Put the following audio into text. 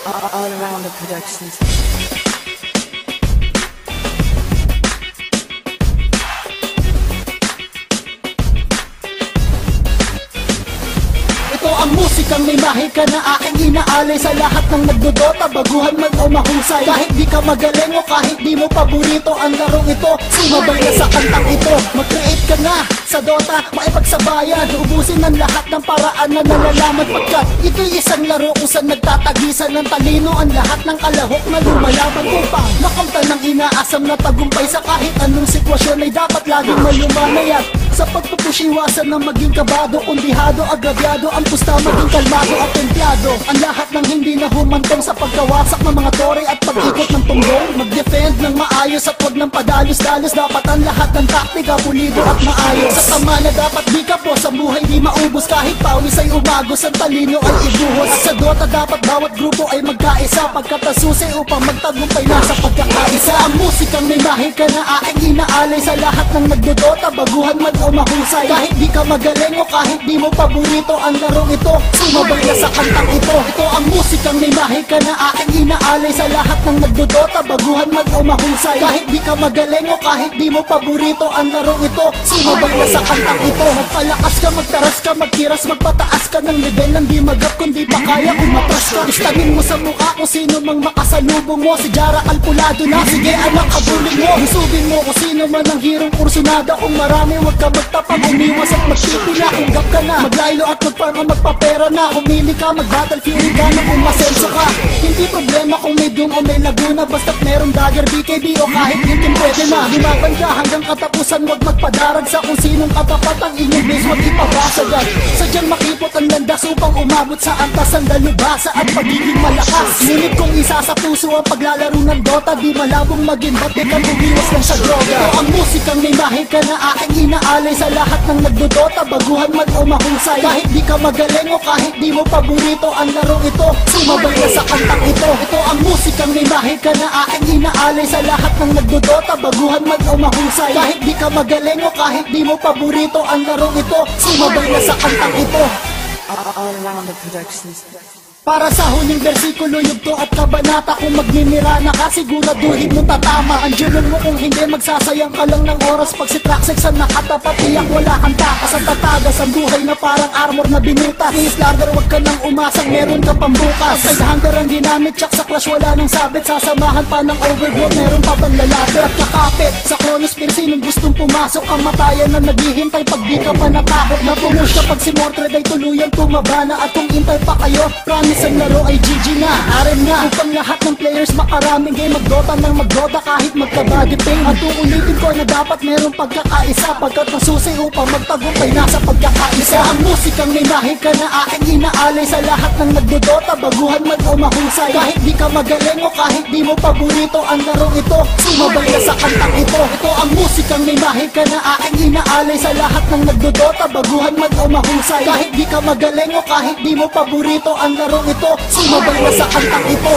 All around the productions. Ang musikang may mahika na aking inaalay sa lahat ng nagdodota, baguhan man o mahusay. Kahit di ka magaling o kahit di mo paborito ang larong ito, sumabay na sa kantang ito. Mag-create ka na sa Dota, maipagsabayan, ubusin ang lahat ng paraan na nalalaman. Pagkat ito'y isang laro kung saan nagtatagisan ng talino ang lahat ng kalahok na lumalaban upang makamtan ng inaasam na tagumpay sa kahit anong sitwasyon ay dapat laging malumanay. At sa pagpupusiwasan ng maging kabado, kundihado, agrabyado, ang pusta maging kalmado at templado. Ang lahat ng hindi na humantong sa pagkawasak ng mga tore at pag-ikot ng tunggong. Mag-defend ng maayos at huwag ng padalos-dalos. Dapat ang lahat ng taktika pulido at maayos. Sa tama na dapat di ka po sa buhay di maubos. Kahit pawis ay umagos, ang talino ay ibuhos. At sa Dota dapat bawat grupo ay magkaisa, pagkat ang susi upang magtagumpay na sa pagkakaisa. Ang musikang may mahika na aking inaalay sa lahat ng nagdodota, baguhan man o mahusay. Kahit di ka magaling o kahit di mo paborito ang larong ito, sumabay na sa kantang ito. Ito ang musikang may mahika na aking inaalay sa lahat ng nagdodota, baguhan man o mahusay. Kahit di ka magaling o kahit di mo paborito ang larong ito, sumabay na sa kantang ito. Magpalakas ka, magtaras ka, magkiras, magpataas ka ng level ng di magap kundi pa kaya umatras ka. Istangin mo sa mukha kung sino mang makasalubong mo. Si Jara Calpulado na, sige anak kabulin mo. Husugin mo kung sino man ang hirong kursunada. Kung marami huwag ka magtapang, umiwas at magpipila. Kung gap ka na, maglaylo at magparma, magpapera na. Humili ka, mag-battle fury ka na kung masenso ka. Hindi problema kung may doom o may laguna, basta't merong dagger, BKB o kahit itim pwede na. Lumaban ka hanggang katapusan, wag magpadarag sa kung sinong katapat ang inyong base, wag ipabasagad. Sadyang makipot ang landas upang umabot sa antas ang dalubhasa at pagiging malakas. Ngunit kung isa sa puso ang paglalaro ng Dota, di malabong maging ba't kang umiwas lang sa droga. Ito ang musikang may mahika na aking inaalay sa lahat ng nagdodota, baguhan man o mahusay. Kahit di ka magaling o kahit di mo paborito ang larong ito, sumabay na sa kantang ito. Ito ang musikang may mahika na aking inaalay sa lahat ng nagdodota, baguhan man o mahusay. Kahit di ka magaling o kahit di mo paborito ang larong ito, sumabay na sa kantang ito. All around the productions. Para sa huling bersikulo, yugto at kabanata, kung magnimirana ka, siguraduhin mo tatama. Andiyan mo kung hindi, magsasayang ka lang ng oras. Pag si Traxxas ang nakatapat, iyak wala kang takas. Ang tatagas, ang buhay na parang armor na binutas. Please ladder, wag ka nang umasang, meron ka pambukas. Ang hunger ang ginamit, tsak sa clash wala nang sabit. Sasamahan pa ng overgrowth, meron pa bang lalapit at kakapit. Sa chronosphere, sinong gustong pumasok, ang matayan na naghihintay pag di ka pa natakot. Napumush ka pag si Mordred ay tuluyang tumabana. At kung intay pa kayo, promise ang laro ay GG na, RM na. Upang lahat ng players makaraming game, magdota ng magdota kahit magka-body pain. At uulitin ko na dapat merong pagkakaisa, pagkat masusi upang magtagumpay na sa pagkakaisa. Ang musikang may mahika na aking inaalay sa lahat ng nagdodota, baguhan man o mahusay. Kahit di ka magaling o kahit di mo paborito ang larong ito, sumabay na sa kantang ito. Ito ang musikang may mahika na aking inaalay sa lahat ng nagdodota, baguhan man o mahusay. Kahit di ka magaling o kahit di mo paborito ang larong ito, sumabay na sa kantang ito.